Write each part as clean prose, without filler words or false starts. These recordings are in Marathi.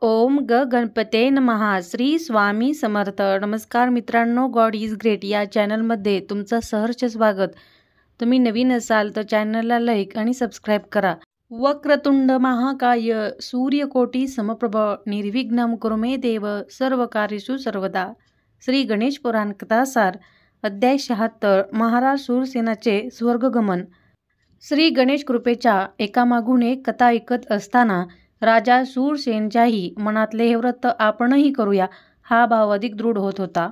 ओम गणपते नमः. श्री स्वामी समर्थ. नमस्कार मित्रांनो, गॉड इज ग्रेट या चॅनलमध्ये तुमचं सहर्ष स्वागत. तुम्ही नवीन असाल तर चॅनलला लाईक आणि सबस्क्राईब करा. वक्रतुंड महाकाय सूर्यकोटी समप्रभ निर्विघ्नं कुरु मे देव सर्व कार्येषु सर्वदा. श्री गणेश पुराण कथासार अध्याय 76. महाराज शूरसेनाचे स्वर्गगमन. श्री गणेश कृपेच्या एकामागून एक कथा ऐकत असताना राजा शूरसेनच्याही मनातले हे व्रत आपणही करूया हा भाव अधिक दृढ होत होता.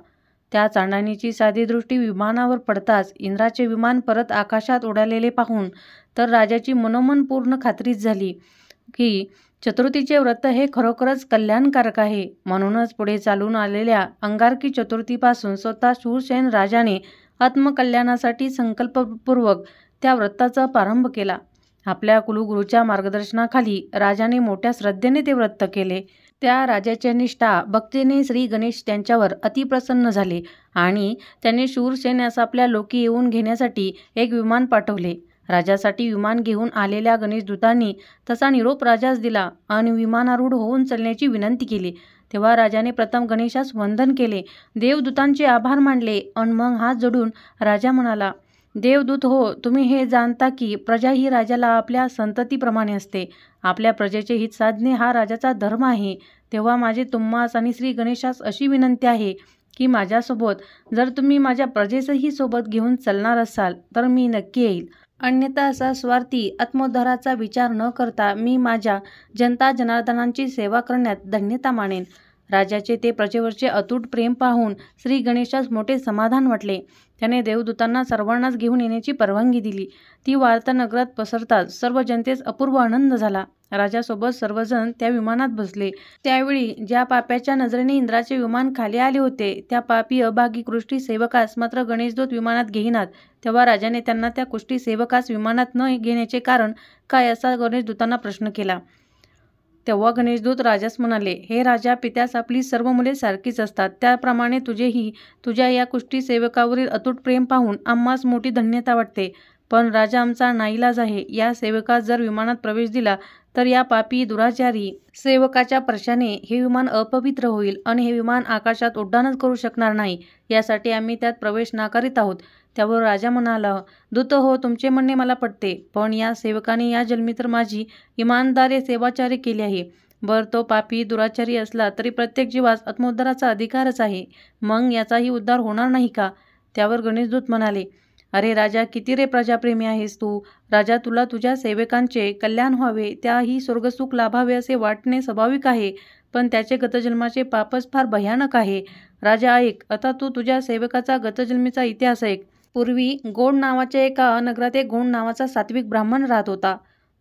त्या चांडाणीची साधी दृष्टी विमानावर पडताच इंद्राचे विमान परत आकाशात उडालेले पाहून तर राजाची मनोमन पूर्ण खात्रीच झाली की चतुर्थीचे व्रत हे खरोखरच कल्याणकारक आहे. म्हणूनच पुढे चालून आलेल्या अंगारकी चतुर्थीपासून स्वतः शूरसेन राजाने आत्मकल्याणासाठी संकल्पपूर्वक त्या व्रताचा प्रारंभ केला. आपल्या कुलगुरूच्या मार्गदर्शनाखाली राजाने मोठ्या श्रद्धेने ते व्रत केले. त्या राजाच्या निष्ठा भक्तीने श्री गणेश त्यांच्यावर अतिप्रसन्न झाले आणि त्यांनी शूरसेनास आपल्या लोकी येऊन घेण्यासाठी एक विमान पाठवले. राजासाठी विमान घेऊन आलेल्या गणेशदूतांनी तसा निरोप राजास दिला आणि विमानारूढ होऊन चलण्याची विनंती केली. तेव्हा राजाने प्रथम गणेशास वंदन केले, देवदूतांचे आभार मानले आणि मग हात जोडून राजा म्हणाला, देवदूत हो, तुम्ही हे जाणता की प्रजा ही राजाला आपल्या संततीप्रमाणे असते. आपल्या प्रजेचे हित साधणे हा राजाचा धर्म आहे. तेव्हा माझी तुम्हास आणि श्री गणेशास अशी विनंती आहे की माझ्यासोबत जर तुम्ही माझ्या प्रजेचंही सोबत घेऊन चालणार असाल तर मी नक्की येईल. अन्यथा असा स्वार्थी आत्मोद्धाराचा विचार न करता मी माझ्या जनता जनार्दनांची सेवा करण्यात धन्यता मानेन. राजाचे ते प्रजेवरचे अतूट प्रेम पाहून श्री गणेशास मोठे समाधान वाटले. त्याने देवदूतांना सर्वांनाच घेऊन येण्याची परवानगी दिली. ती वार्ता नगरात पसरताच सर्व जनतेस अपूर्व आनंद झाला. राजासोबत सर्वजण त्या विमानात बसले. त्यावेळी ज्या पाप्याच्या नजरेने इंद्राचे विमान खाली आले होते त्या पापी अभागी कुष्टी सेवकास मात्र गणेशदूत विमानात घेईनात. तेव्हा राजाने त्यांना त्या कुष्टी सेवकास विमानात न घेण्याचे कारण काय असा गणेशदूतांना प्रश्न केला. तेव्हा गणेशदूत राजास म्हणाले, हे राजा, पित्यास आपली सर्व मुले सारखीच असतात. त्याप्रमाणे तुझेही तुझ्या या कुष्टी सेवकावरील अतूट प्रेम पाहून आम्हास मोठी धन्यता वाटते. पण राजा, आमचा नाईलाज आहे. या सेवकास जर विमानात प्रवेश दिला तर या पापी दुराचारी सेवकाच्या प्रशाने हे विमान अपवित्र होईल आणि हे विमान आकाशात उड्डाणच करू शकणार नाही. यासाठी आम्ही त्यात प्रवेश नाकारित आहोत. त्यावर राजा म्हणाला, दूत हो, तुमचे म्हणणे मला पटते. पण या सेवकाने या जन्मी तर माझी इमानदारी सेवाचारी केली आहे. बर, तो पापी दुराचारी असला तरी प्रत्येक जीवास आत्मोद्धाराचा अधिकारच आहे. मग याचाही उद्धार होणार नाही का? त्यावर गणेशदूत म्हणाले, अरे राजा, किती रे प्रजाप्रेमी आहेस तू. राजा, तुला तुझ्या सेवकांचे कल्याण व्हावे, त्याही स्वर्गसुख लाभावे असे वाटणे स्वाभाविक आहे. पण त्याचे गतजन्माचे पापच फार भयानक आहे. राजा ऐक, आता तू तुझ्या सेवकाचा गतजन्मीचा इतिहास ऐक. पूर्वी गोंड नावाच्या एका नगरात एक गोंड नावाचा सात्विक ब्राह्मण राहत होता.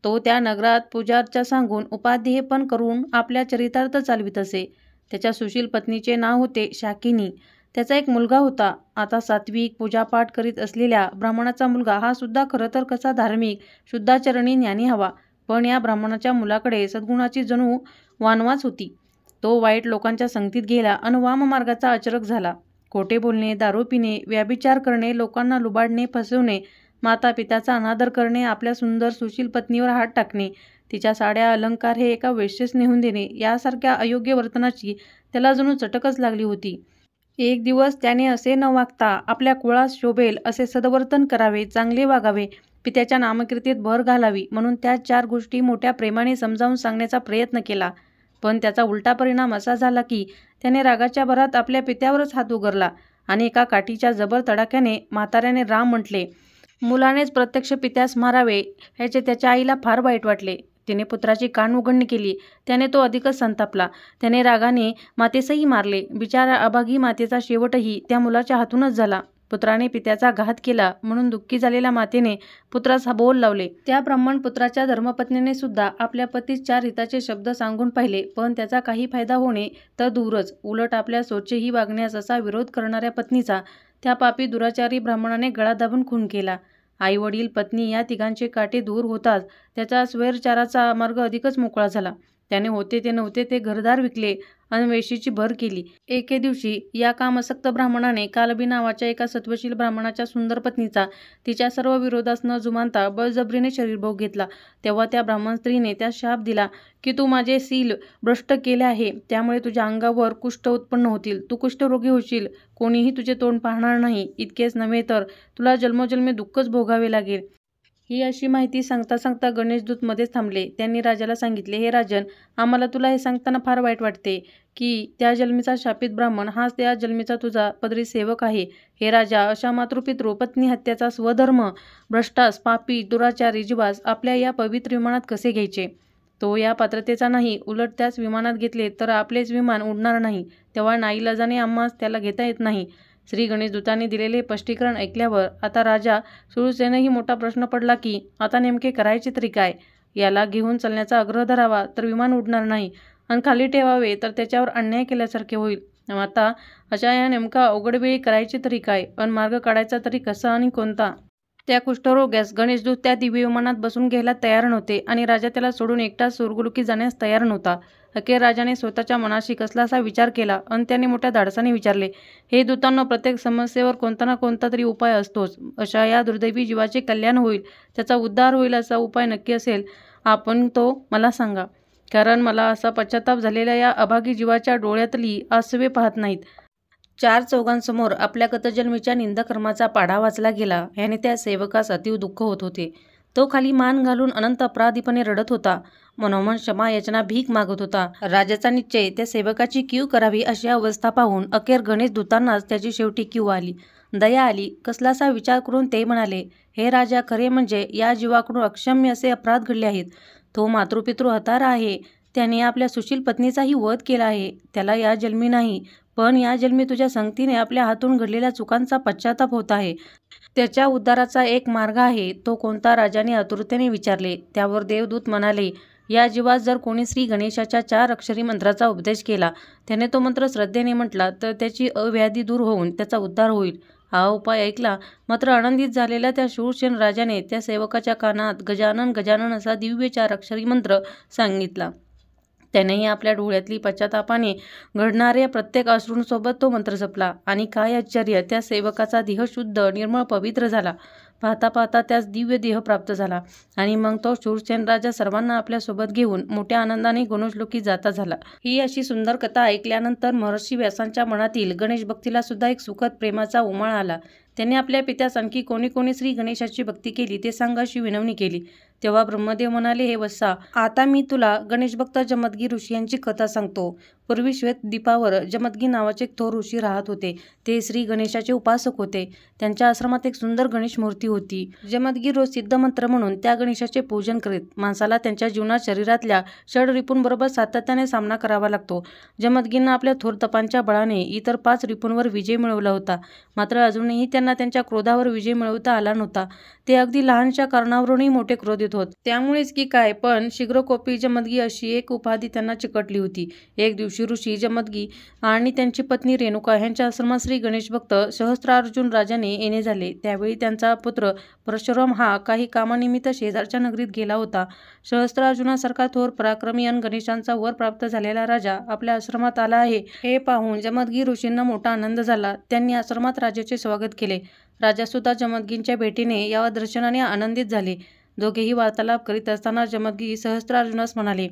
तो त्या नगरात पूजार्चा सांगून उपाध्ये पण करून आपल्या चरितार्थ चालवित असे. त्याच्या सुशील पत्नीचे नाव होते शाकिनी. त्याचा एक मुलगा होता. आता सात्विक पूजापाठ करीत असलेल्या ब्राह्मणाचा मुलगा हा सुद्धा खरं तर कसा धार्मिक शुद्धाचरणी ज्ञानी हवा. पण या ब्राह्मणाच्या मुलाकडे सद्गुणाची जणू वानवाच होती. तो वाईट लोकांच्या संगतीत गेला आणि वाममार्गाचा आचरक झाला. खोटे बोलणे, दारू पिणे, व्यभिचार करणे, लोकांना लुबाडणे, फसवणे, माता पित्याचा अनादर करणे, आपल्या सुंदर सुशील पत्नीवर हात टाकणे, तिच्या साड्या अलंकार हे एका वेश्येस नेऊन देणे यासारख्या अयोग्य वर्तनाची त्याला जणू चटकच लागली होती. एक दिवस त्याने असे न वागता आपल्या कुळास शोभेल असे सदवर्तन करावे, चांगले वागावे, पित्याच्या नामकीर्तीत भर घालावी म्हणून त्या 4 गोष्टी मोठ्या प्रेमाने समजावून सांगण्याचा प्रयत्न केला. पण त्याचा उलटा परिणाम असा झाला की त्याने रागाच्या भरात आपल्या पित्यावरच हात उगारला आणि एका काठीच्या जबर तडाख्याने म्हाताऱ्याने राम म्हटले. मुलानेच प्रत्यक्ष पित्यास मारावे ह्याचे त्याच्या आईला फार वाईट वाटले. तिने पुत्राची कान उघडणी केली. त्याने तो अधिकच संतापला. त्याने रागाने मातेसही मारले. बिचारा अभागी मातेचा शेवटही त्या मुलाच्या हातूनच झाला. पुत्राने पित्याचा घात केला म्हणून दुःखी झालेल्या मातेने पुत्रास बोल लावले. त्या ब्राह्मण पुत्राच्या धर्मपत्नीने सुद्धा आपल्या पतीस 4 हिताचे शब्द सांगून पाहिले, पण त्याचा काही फायदा होणे तर दूरच. उलट आपल्या सोचेही वागण्यास असा विरोध करणाऱ्या पत्नीचा त्या पापी दुराचारी ब्राह्मणाने गळा दाबून खून केला. आई वडील पत्नी या तिघांचे काटे दूर होताच त्याचा स्वैरचाराचा मार्ग अधिकच मोकळा झाला. त्याने होते ते नव्हते ते घरदार विकले आणि वेशीची भर केली. एके दिवशी या कामासक्त ब्राह्मणाने कालबी नावाच्या एका सत्वशील ब्राह्मणाच्या सुंदर पत्नीचा तिच्या सर्व विरोधास न जुमानता बळजबरीने शरीरभोग घेतला. तेव्हा त्या ब्राह्मण स्त्रीने त्यास शाप दिला की तू माझे सील भ्रष्ट केले आहे, त्यामुळे तुझ्या अंगावर कुष्ठ उत्पन्न होतील, तू कुष्ठरोगी होशील, कोणीही तुझे तोंड पाहणार नाही, इतकेच नव्हे तर तुला जन्मोजन्मी दुःखच भोगावे लागेल. ही अशी माहिती सांगता सांगता गणेशदूत मध्येच थांबले. त्यांनी राजाला सांगितले, हे राजन, आम्हाला तुला हे सांगताना फार वाईट वाटते की त्या जन्मीचा शापित ब्राह्मण हाच त्या जन्मीचा तुझा पदरी सेवक आहे. हे राजा, अशा मातृपितृ पत्नी हत्याचा स्वधर्म, भ्रष्टास, पापी, दुराचारी जीवास आपल्या या पवित्र विमानात कसे घ्यायचे? तो या पात्रतेचा नाही, उलट त्याच विमानात घेतले तर आपलेच विमान उडणार नाही, तेव्हा नाईलाजाने आम्हास त्याला घेता येत नाही. श्री गणेशदूतांनी दिलेले स्पष्टीकरण ऐकल्यावर आता राजा सुळसेनही मोठा प्रश्न पडला की आता नेमके करायचे तरी काय? याला घेऊन चालण्याचा आग्रह धरावा तर विमान उडणार नाही, आणि खाली ठेवावे तर त्याच्यावर अन्याय केल्यासारखे होईल. आता अशा या नेमका अवघड वेळी करायचे तरी काय, अन मार्ग काढायचा तरी कसा आणि कोणता? त्या कुष्ठरोग्यास गणेशदूत त्या दिव्य विमानात बसून घ्यायला तयार नव्हते आणि राजा त्याला सोडून एकटा स्वर्गलोकी जाण्यास तयार नव्हता. अखेर राजाने स्वतःच्या मनाशी कसलासा विचार केला आणि त्याने मोठ्या धाडसाने विचारले, हे दूतांनो, प्रत्येक समस्येवर कोणता ना कोणता तरी उपाय असतोच. अशा या दुर्दैवी जीवाचे कल्याण होईल, त्याचा उद्धार होईल असा उपाय नक्की असेल, आपण तो मला सांगा, कारण मला असा पश्चाताप झालेल्या या अभागी जीवाच्या डोळ्यातली आसवे पाहत नाहीत. चार चौघांसमोर आपल्या गतजन्मीच्या निंदकर्माचा पाढा वाचला गेला याने त्या सेवकास अतीव दुःख होत होते. तो खाली मान घालून अनंत अपराधीपणे रडत होता, मनोमन क्षमा याचना भीक मागत होता. राजाचा निश्चय त्या सेवकाची कीव करावी अशी अवस्था पाहून अखेर गणेशदूतांनाच त्याची शेवटी कीव आली, दया आली. कसलासा विचार करून ते म्हणाले, हे राजा, खरे म्हणजे या जीवाकडून अक्षम्य असे अपराध घडले आहेत. तो मातृपितृ हतारा आहे, त्याने आपल्या सुशील पत्नीचाही वध केला आहे. त्याला या जन्मी नाही पण या जन्मी तुझ्या संगतीने आपल्या हातून घडलेल्या चुकांचा पश्चाताप होत आहे. त्याच्या उद्धाराचा एक मार्ग आहे, तो कोणता? राजाने आतुरतेने विचारले. त्यावर देवदूत म्हणाले, या जीवास जर कोणी श्री गणेशाच्या 4 अक्षरी मंत्राचा उपदेश केला, त्याने तो मंत्र श्रद्धेने म्हटला तर त्याची अव्याधी दूर होऊन त्याचा उद्धार होईल. हा उपाय ऐकला मात्र आनंदित झालेल्या त्या शूरसेन राजाने त्या सेवकाच्या कानात गजानन गजानन असा दिव्य 4 अक्षरी मंत्र सांगितला. त्यानेही आपल्या डोळ्यातली पश्चातापाने घडणाऱ्या प्रत्येक अश्रूंसोबत तो मंत्र जपला आणि काय आश्चर्य, त्या सेवकाचा देह शुद्ध, निर्मळ, पवित्र झाला. पाहता पाहता त्यास दिव्य देह प्राप्त झाला आणि मग तो शूरसेन राजा सर्वांना आपल्यासोबत घेऊन मोठ्या आनंदाने गणेशलोकी जाता झाला. ही अशी सुंदर कथा ऐकल्यानंतर महर्षी व्यासांच्या मनातील गणेश भक्तीला सुद्धा एक सुखद प्रेमाचा उमाळ आला. त्यांनी आपल्या पित्यास आणखी कोणी कोणी श्री गणेशाची भक्ती केली ते सांग अशी विनवणी केली. तेव्हा ब्रह्मदेव म्हणाले, हे वत्सा, आता मी तुला गणेशभक्त जमदगी ऋषी यांची कथा सांगतो. पूर्वी श्वेत द्वीपावर जमदगी नावाचे एक थोर ऋषी राहत होते. ते श्री गणेशाचे उपासक होते. त्यांच्या आश्रमात एक सुंदर गणेश मूर्ती होती. जमदगी रोज सिद्धमंत्र म्हणून त्या गणेशाचे पूजन करीत. माणसाला त्यांच्या जीवनात शरीरातल्या षड रिपूंबरोबर सातत्याने सामना करावा लागतो. जमदगींना आपल्या थोर तपांच्या बळाने इतर 5 रिपूंवर विजय मिळवला होता, मात्र अजूनही त्यांना त्यांच्या क्रोधावर विजय मिळवता आला नव्हता. ते अगदी लहानशा कारणावरूनही मोठे क्रोधित होत. त्यामुळेच की काय, पण शीघ्रकोपी जमदगी अशी एक उपाधी त्यांना चिकटली होती. एक दिवशी ऋषी जमदगी आणि त्यांची पत्नी रेणुका यांच्या आश्रमात श्री गणेशभक्त सहस्त्रार्जुन राजाने येणे झाले. त्यावेळी त्यांचा पुत्र परशुराम हा काही कामानिमित्त शेजारच्या नगरीत गेला होता. सहस्त्रार्जुनासारखा थोर, पराक्रमी आणि गणेशांचा वर प्राप्त झालेला राजा आपल्या आश्रमात आला आहे हे पाहून जमदगी ऋषींना मोठा आनंद झाला. त्यांनी आश्रमात राजाचे स्वागत केले. राजासुद्धा जमदगींच्या भेटीने या दर्शनाने आनंदित झाले. दोघेही वार्तालाप करीत असताना जमदगी सहस्त्रार्जुनास म्हणाले,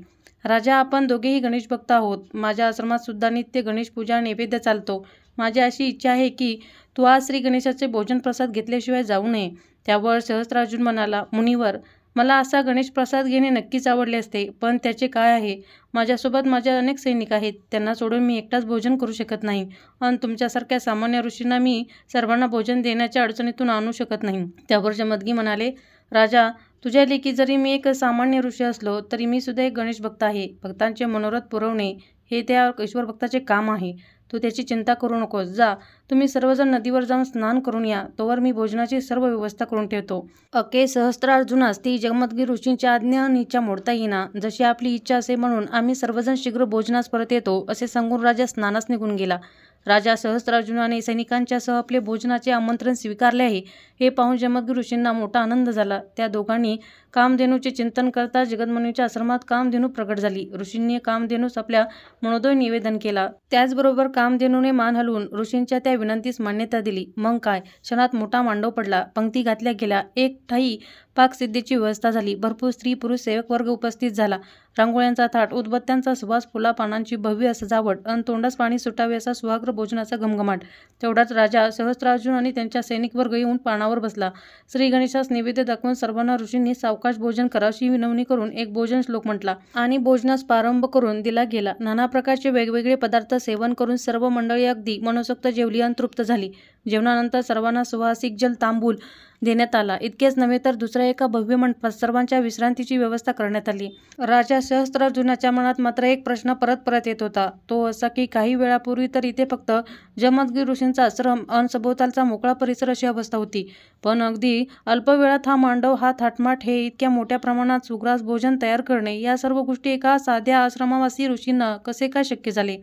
राजा, आपण दोघेही गणेश भक्त आहोत. माझ्या आश्रमात सुद्धा नित्य गणेश पूजा नैवेद्य चालतो. माझी अशी इच्छा आहे की तू आज श्री गणेशाचे भोजन प्रसाद घेतल्याशिवाय जाऊ नये. त्यावर सहस्त्रार्जुन म्हणाला, मुनिवर, मला असा गणेश प्रसाद घेणे नक्कीच आवडले असते, पण त्याचे काय आहे? माझ्यासोबत माझे अनेक सैनिक आहेत, त्यांना सोडून मी एकटाच भोजन करू शकत नाही, आणि तुमच्यासारख्या सामान्य ऋषींना मी सर्वांना भोजन देण्याच्या अडचणीतून आणू शकत नाही. त्यावर जमदगी म्हणाले, राजा, तुझ्या लेखी जरी मी एक सामान्य ऋषी असलो तरी मी सुद्धा एक गणेश भक्त आहे. भक्तांचे मनोरथ पुरवणे हे त्या ईश्वर भक्ताचे काम आहे. तू त्याची चिंता करू नकोस. जा, तुम्ही सर्वजण नदीवर जाऊन स्नान करून या, तोवर मी भोजनाची सर्व व्यवस्था करून ठेवतो. अके सहस्त्रार्जुनास ती जमदगी ऋषींच्या आज्ञा आणि इच्छा मोडता येईना. जशी आपली इच्छा असे म्हणून आम्ही सर्वजण शीघ्र भोजनास परत येतो असे सांगून राजा स्नानास निघून गेला. राजा सहस्त्रार्जुनाने सैनिकांच्यासह आपले भोजनाचे आमंत्रण स्वीकारले आहे हे पाहून जमदग्नी ऋषींना मोठा आनंद झाला. त्या दोघांनी कामधेनूचे चिंतन करता जगदमुनीच्या आश्रमात कामधेनू प्रकट झाली. ऋषींनी कामधेनूस आपल्या मनोदय निवेदन केला. त्याचबरोबर कामधेनूने मान हलवून ऋषींच्या त्या विनंतीस मान्यता दिली. मग काय, क्षणात मोठा मांडव पडला. पंक्ती घातल्या गेल्या. एक ठायी पाकसिद्धीची व्यवस्था झाली. भरपूर स्त्री पुरुष सेवक वर्ग उपस्थित झाला. रांगोळ्यांचा थाट, उदबत्त्यांचा सुवास, फुला पानांची भव्य सजावट अन तोंडास पाणी सुटावे असा सुहाग्र भोजनाचा घमघमाट. तेवढाच राजा सहस्त्रार्जुन आणि त्यांच्या सैनिक वर्ग येऊन पानावर बसला. श्री गणेशास नैवेद्य दाखवून सर्वांना ऋषींनी सावकाश भोजन करावशी विनवणी करून एक भोजन श्लोक म्हटला आणि भोजनास प्रारंभ करून दिला गेला. नाना प्रकारचे वेगवेगळे पदार्थ सेवन करून सर्व मंडळी अगदी मनसोक्त जेवली आणि तृप्त झाली. जेवणानंतर सर्वांना सुवासिक जल तांबूल देण्यात आला. इतकेच नव्हे तर दुसऱ्या एका भव्य मंडपात सर्वांच्या विश्रांतीची व्यवस्था करण्यात आली. राजा सहस्त्रार्जुनाच्या मनात मात्र एक प्रश्न परत परत येत होता. तो असा की काही वेळापूर्वी तर इथे फक्त जमदग्नी ऋषींचा आश्रम अन सभोवतालचा मोकळा परिसर अशी अवस्था होती, पण अगदी अल्प वेळात हा मांडव, हा थाटमाट, हे इतक्या मोठ्या प्रमाणात सुग्रास भोजन तयार करणे, या सर्व गोष्टी एका साध्या आश्रमावासी ऋषींना कसे काय शक्य झाले?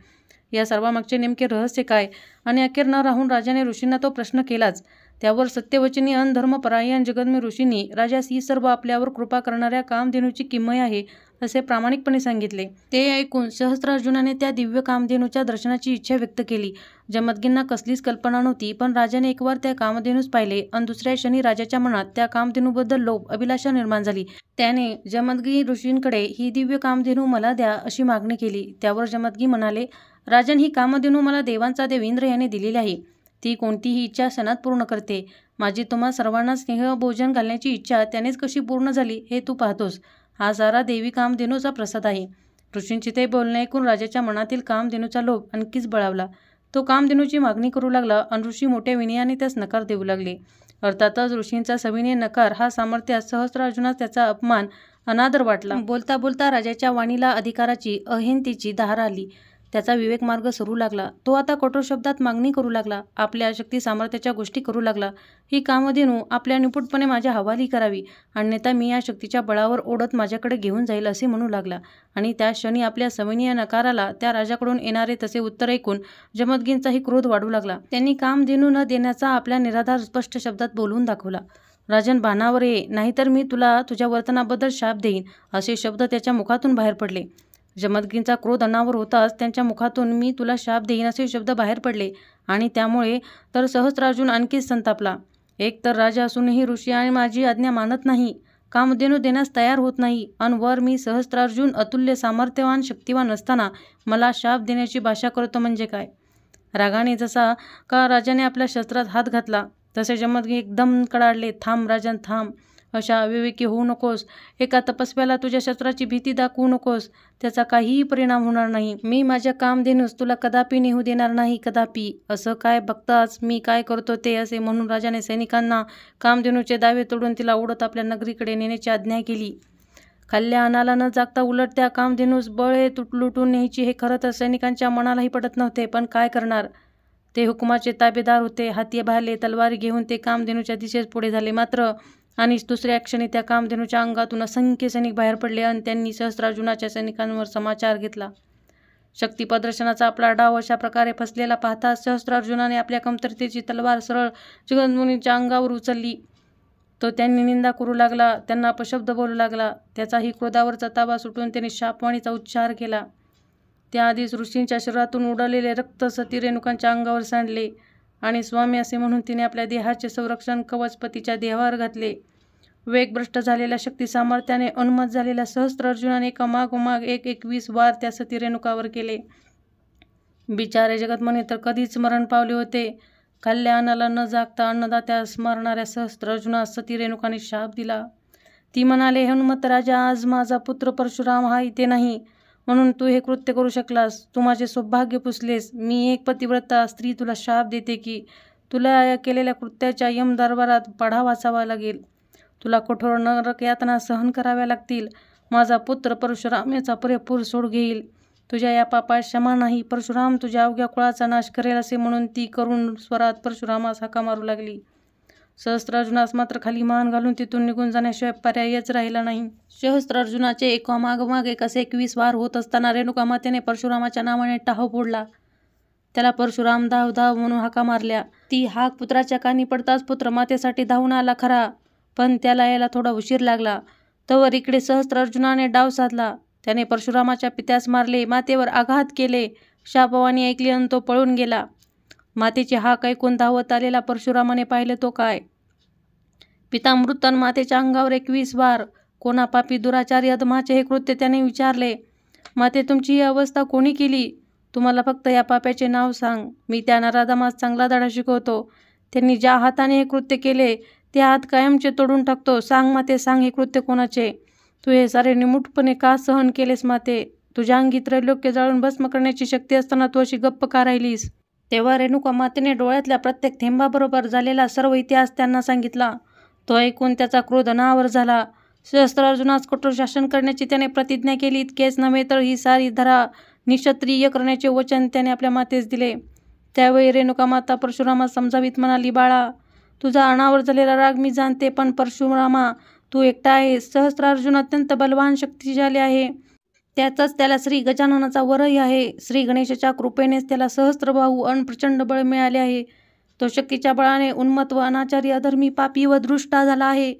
या सर्वामागचे नेमके रहस्य काय? आणि अखेर न राहून राजाने ऋषींना तो प्रश्न केलाच. त्यावर सत्यवचनी अन धर्मपरायण जगदम्य ऋषींनी राजास ही सर्व आपल्यावर कृपा करणाऱ्या कामधेनूची किमया आहे असे प्रामाणिकपणे सांगितले. ते ऐकून सहस्त्रार्जुनाने त्या दिव्य कामधेनूच्या दर्शनाची इच्छा व्यक्त केली. जमदग्नींना कसलीच कल्पना नव्हती, पण राजाने एकवार त्या कामधेनूस पाहिले अन दुसऱ्या क्षणी राजाच्या मनात त्या कामधेनूबद्दल लोभ, अभिलाषा निर्माण झाली. त्याने जमदग्नी ऋषींकडे ही दिव्य कामधेनू मला द्या अशी मागणी केली. त्यावर जमदग्नी म्हणाले, राजन, ही कामधेनू मला देवांचा देव इंद्र याने दिलेली आहे. ती कोणतीही इच्छा क्षणात पूर्ण करते. माझी तुम्हा सर्वांना स्नेह भोजन घालण्याची इच्छा त्यानेच कशी पूर्ण झाली हे तू पाहतोस. हा सारा देवी कामधेनूचा प्रसाद आहे. ऋषींची ते बोलणे ऐकून राजाच्या मनातील कामधेनूचा लोभ आणखीच बळावला. तो कामधेनूची मागणी करू लागला आणि ऋषी मोठ्या विनयाने त्यास नकार देऊ लागले. अर्थातच ऋषींचा सविनय नकार हा सामर्थ्यात सहस्त्रार्जुनास त्याचा अपमान, अनादर वाटला. बोलता बोलता राजाच्या वाणीला अधिकाराची, अहिंतेची धार आली. त्याचा विवेक मार्ग सरू लागला. तो आता कठोर शब्दात मागणी करू लागला. आपल्या शक्ती सामर्थ्याच्या गोष्टी करू लागला. ही कामधेनू आपल्या निपुटपणे माझ्या हवाली करावी, अन्यथा मी या शक्तीच्या बळावर ओढत माझ्याकडे घेऊन जाईल असे म्हणू लागला. आणि त्या क्षणी आपल्या सविनय नकाराला त्या राजाकडून येणारे तसे उत्तर ऐकून जमदग्नींचाही क्रोध वाढू लागला. त्यांनी कामधेनू न देण्याचा आपला निराधार स्पष्ट शब्दात बोलून दाखवला. राजन, भानावर ये, नाहीतर मी तुला तुझ्या वर्तनाबद्दल शाप देईन असे शब्द त्याच्या मुखातून बाहेर पडले. जमदग्नींचा क्रोध अनावर होताच त्यांच्या मुखातून मी तुला शाप देईन असे शब्द बाहेर पडले आणि त्यामुळे तर सहस्त्रार्जुन आणखीच संतापला. एक तर राजा असूनही ऋषी आणि माझी आज्ञा मानत नाही, कामधेनू देण्यास तयार होत नाही, आणि वर मी सहस्त्रार्जुन अतुल्य सामर्थ्यवान शक्तिवान असताना मला शाप देण्याची भाषा करतो म्हणजे काय? रागाने जसा का राजाने आपल्या शस्त्रात हात घातला तसे जमदग्नी एकदम कडाडले. थांब राजन, थांब. अशा अविवेकी होऊ नकोस. एका तपस्व्याला तुझ्या शस्त्राची भीती दाखवू नकोस. त्याचा काहीही परिणाम होणार नाही. मी माझ्या कामधेनूस तुला कदापि नेऊ देणार नाही, कदापि. असं काय बघताच मी काय करतो ते, असे म्हणून राजाने सैनिकांना कामधेनूचे दावे तोडून तिला ओढत आपल्या नगरीकडे नेण्याची आज्ञा केली. खाल्ल्या अन्नाला न जागता उलट त्या कामधेनूस बळे लुटून न्यायची हे खरं तर सैनिकांच्या मनालाही पटत नव्हते, पण काय करणार? ते हुकुमाचे ताबेदार होते. हाती भाले तलवारी घेऊन ते कामधेनूच्या दिशेस पुढे झाले. मात्र आणि दुसऱ्या क्षणी त्या कामधेनूच्या अंगातून असंख्य सैनिक बाहेर पडले आणि त्यांनी सहस्त्रार्जुनाच्या सैनिकांवर समाचार घेतला. शक्ती प्रदर्शनाचा आपला डाव अशा प्रकारे फसलेला पाहता सहस्त्रार्जुनाने आपल्या कमतरतेची तलवार सरळ जगदमुनींच्या अंगावर उचलली. तो त्यांनी निंदा करू लागला, त्यांना अपशब्द बोलू लागला. त्याचाही क्रोधावरचा ताबा सुटून त्याने शापवाणीचा उच्चार केला. त्याआधीच ऋषींच्या शरीरातून उडालेले रक्त सती रेणुकांच्या अंगावर सांडले आणि स्वामी असे म्हणून तिने आपल्या देहाचे संरक्षण कवच पतीच्या देहावर घातले. वेगभ्रष्ट झालेल्या शक्ती सामर्थ्याने उन्मत्त झालेल्या सहस्त्रार्जुनाने एकामागोमाग 21 वार त्या सती रेणुकावर केले. बिचारे जगदमुनी तर कधीच मरण पावले होते. खाल्ल्या अन्नाला न जागता अन्नदात्यास मारणाऱ्या सहस्त्रार्जुनास सती रेणुकाने शाप दिला. ती म्हणाले, हनुमत राजा, आज माझा पुत्र परशुराम हा इथे नाही म्हणून तू हे कृत्य करू शकलास. तू माझे सौभाग्य पुसलेस. मी एक पतिव्रता स्त्री तुला शाप देते की तुला या केलेल्या कृत्याच्या यम दरबारात पाढा वाचावा लागेल. तुला कठोर नरक यातना सहन कराव्या लागतील. माझा पुत्र परशुराम याचा पुरेपूर सोड घेईल. तुझ्या या पापास क्षमा नाही. परशुराम तुझ्या अवघ्या कुळाचा नाश करेल असे म्हणून ती करुण स्वरात परशुरामास हाका मारू लागली. सहस्त्रार्जुनास मात्र खाली मान घालून तिथून निघून जाण्याशिवाय पर्यायच राहिला नाही. सहस्त्रार्जुनाचे एकामागोमाग एक असे 21 वार होत असताना रेणुका मातेने परशुरामाच्या नावाने टाहो फोडला. त्याला परशुराम धाव धाव म्हणून हाका मारल्या. ती हाक पुत्राच्या कानी पडताच पुत्र मातेसाठी धावून आला खरा, पण त्याला यायला थोडा उशीर लागला. तवर इकडे सहस्त्रार्जुनाने डाव साधला. त्याने परशुरामाच्या पित्यास मारले, मातेवर आघात केले. शापवाणी ऐकली आणि तो पळून गेला. मातेची हाक ऐकून धावत आलेला परशुरामाने पाहिले तो काय, पिता मृत अन मातेच्या अंगावर 21 वार. कोणा पापी दुराचारी अधमाचे हे कृत्य त्याने विचारले. माते, तुमची ही अवस्था कोणी केली? तुम्हाला फक्त या पाप्याचे नाव सांग, मी त्या नराधमास चांगला धडा शिकवतो. त्यांनी ज्या हाताने हे कृत्य केले ते हात कायमचे तोडून टाकतो. सांग माते, सांग, हे कृत्य कोणाचे? तू हे सारे निमूटपणे का सहन केलेस माते? तुझ्या अंगी त्रैलोक्य जाळून भस्म करण्याची शक्ती असताना तू अशी गप्प का राहिलीस? तेव्हा रेणुका मातेने डोळ्यातल्या प्रत्येक थेंबाबरोबर झालेला सर्व इतिहास त्यांना सांगितला. तो ऐकून त्याचा क्रोध अनावर झाला. सहस्त्रार्जुनास कठोर शासन करण्याची त्याने प्रतिज्ञा केली. इतकेच नव्हे तर ही सारी धरा निक्षत्रिय करण्याचे वचन त्याने आपल्या मातेस दिले. त्यावेळी रेणुका माता परशुरामास समजावीत म्हणाली, बाळा, तुझा अनावर झालेला राग मी जाणते, पण परशुरामा, तू एकटा आहेस. सहस्त्रार्जुन अत्यंत बलवान शक्तिशाली आहे. त्यातच त्याला श्री गजाननाचा वरही आहे. श्री गणेशाच्या कृपेनेच त्याला सहस्त्रबाहू अन प्रचंड बळ मिळाले आहे. तो शक्तीच्या बळाने उन्मत्त व अनाचारी, अधर्मी, पापी व दृष्टा झाला आहे.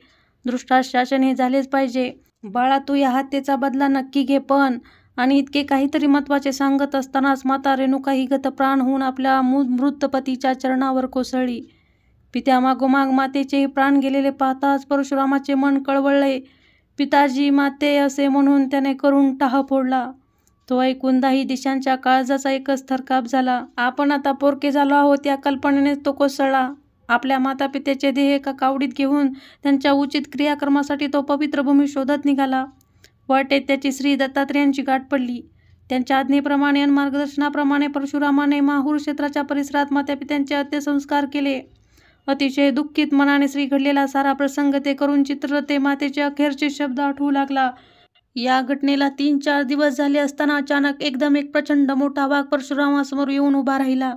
दृष्टास शासन हे झालेच पाहिजे. बाळा, तू या हत्येचा बदला नक्की घे. पण आणि इतके काहीतरी महत्वाचे सांगत असतानाच माता रेणुका ही गतप्राण होऊन आपल्या मृत पतीच्या चरणावर कोसळली. पित्या मागोमाग मातेचे प्राण गेलेले पाहताच परशुरामाचे मन कळवळले. पिताजी, माते, असे म्हणून त्याने करून टाह फोडला. तो ऐकून दाही दिशांच्या काळजाचा एकच थरकाप झाला. आपण आता पोरके झालो आहोत या कल्पनेनेच तो कोसळला. आपल्या माता पित्याचे देह एका कावडीत घेऊन त्यांच्या उचित क्रियाक्रमासाठी तो पवित्र भूमी शोधत निघाला. वाटेत त्याची श्री दत्तात्रेयांची गाठ पडली. त्यांच्या आज्ञेप्रमाणे आणि मार्गदर्शनाप्रमाणे परशुरामाने माहूर क्षेत्राच्या परिसरात मातापित्यांचे अंत्यसंस्कार केले. अतिशय दुःखित मनाने श्री घडलेला सारा प्रसंग ते करून चित्र ते मातेचे अखेरचे शब्द आठवू लागला. या घटनेला 3-4 दिवस झाले असताना अचानक एकदम एक प्रचंड मोठा वाघ परशुरामासमोर येऊन उभा राहिला.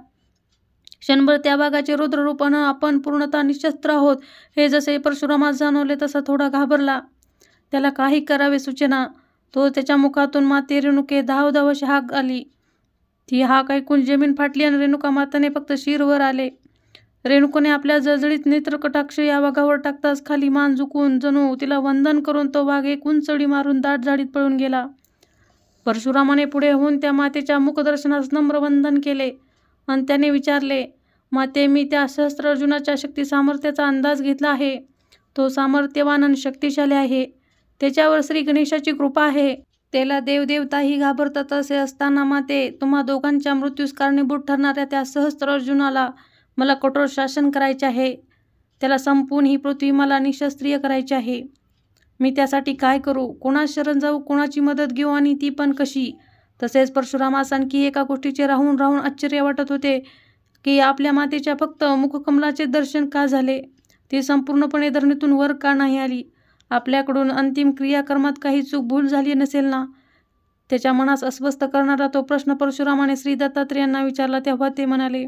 क्षणभर त्या वाघाचे रुद्ररूपानं आपण पूर्णतः निशस्त्र आहोत हे जसे परशुरामास जाणवले तसा थोडा घाबरला. त्याला काही करावे सुचेना. तो त्याच्या मुखातून माते रेणुके धाव धाव अशी हाक आली. ती हाक ऐकून जमीन फाटली आणि रेणुका माताने फक्त शिरवर आले. रेणुकाने आपल्या जळजळीत नेत्रकटाक्ष या वाघावर टाकताच खाली मान झुकून जणू तिला वंदन करून तो वाघ एक उंच उडी मारून दाट झाडीत पळून गेला. परशुरामाने पुढे होऊन त्या मातेच्या मुखदर्शनास नम्र वंदन केले आणि त्याने विचारले, माते, मी त्या सहस्त्रार्जुनाच्या शक्ती सामर्थ्याचा अंदाज घेतला आहे. तो सामर्थ्यवान आणि शक्तिशाली आहे. त्याच्यावर श्री गणेशाची कृपा आहे. त्याला देवदेवताही घाबरतात. असे असताना माते, तुम्हा दोघांच्या मृत्यूस कारणीभूत ठरणाऱ्या त्या सहस्त्रार्जुनाला मला कठोर शासन करायचे आहे. त्याला संपवून ही पृथ्वी मला निशस्त्रिय करायची आहे. मी त्यासाठी काय करू? कोणास शरण जाऊ? कोणाची मदत घेऊ? आणि ती पण कशी? तसेच परशुरामास आणखी एका गोष्टीचे राहून राहून आश्चर्य वाटत होते की आपल्या मातेच्या फक्त मुखकमलाचे दर्शन का झाले? ती संपूर्णपणे धरणीतून वर का नाही आली? आपल्याकडून अंतिम क्रियाकर्मात काही चूक भूल झाली नसेल ना? त्याच्या मनास अस्वस्थ करणारा तो प्रश्न परशुरामाने श्री दत्तात्रेयांना विचारला. तेव्हा ते म्हणाले,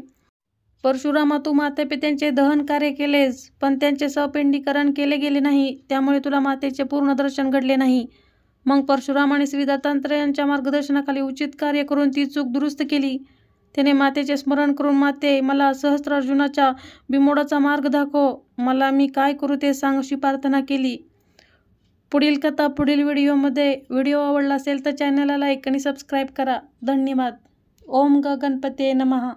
परशुरामा, तू मातापित्यांचे दहन कार्य केलेस, पण त्यांचे सपिंडीकरण केले गेले नाही. त्यामुळे तुला मातेचे पूर्ण दर्शन घडले नाही. मग परशुरामाने श्री दत्तात्रेयांच्या मार्गदर्शनाखाली उचित कार्य करून ती चूक दुरुस्त केली. त्याने मातेचे स्मरण करून, माते, मला सहस्त्रार्जुनाच्या बिमोडाचा मार्ग दाखव. मला मी काय करू ते सांग, अशी प्रार्थना केली. पुढील कथा पुढील व्हिडिओमध्ये. व्हिडिओ आवडला असेल तर चॅनलला लाईक आणि सबस्क्राईब करा. धन्यवाद. ओम गणपते नमः.